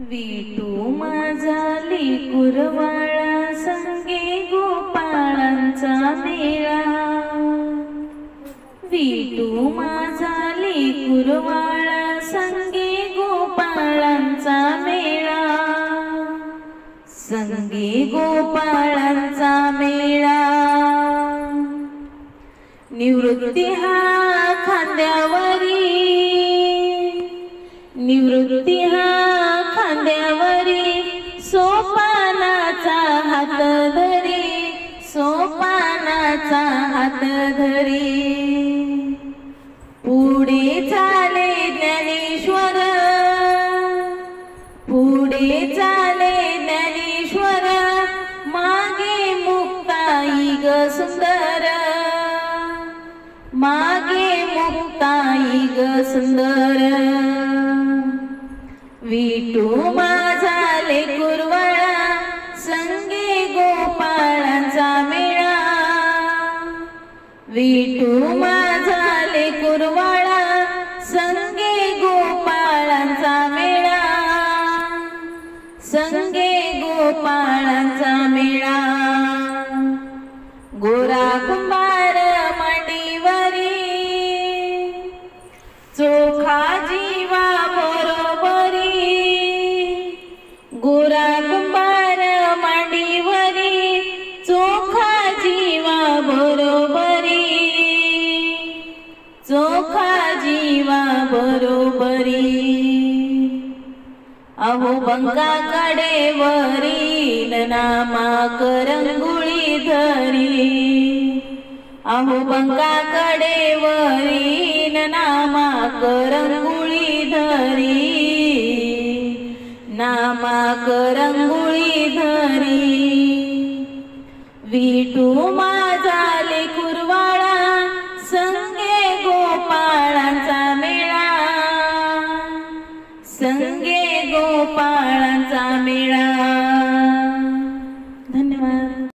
विठू माझा लेकुरवाळा संगे गोपाळांचा मेळा। विठू माझा लेकुरवाळा संगे गोपाळांचा मेळा। संगे गोपाळांचा मेळा। निवृत्ती हा खांद्यावरी, निवृत्ती हा खांद्यावरी, सोपानाचा हात धरी, सोपानाचा हात धरी। पुढे चाले ज्ञानेश्वर, पुढे चाले ज्ञानेश्वर, मागे मुक्ताई ग सुंदर, मागे मुक्ताई ग सुंदर। विठू माझा लेकुरवाळा संगे गोपाळांचा मेळा। विठू माझा लेकुरवाळा संगे गोपाळांचा मेळा। संगे गोपाळांचा मेळा। गोरा कुंभार मांडीवरी, चोखा जीवा बरोबरी। गोरा कुंभार मांडीवरी, चोखा जीवा बरोबरी, चोखा जीवा बरोबरी। अहो बंका कडेवरी नामा करंगुळी धरी। अहो बंका कडेवरी नामा करंगुळी धरी, नामा करंगुळी धरी। विठू माझा लेकुरवाळा संगे गोपाळांचा मेळा। संगे गोपाळांचा मेळा।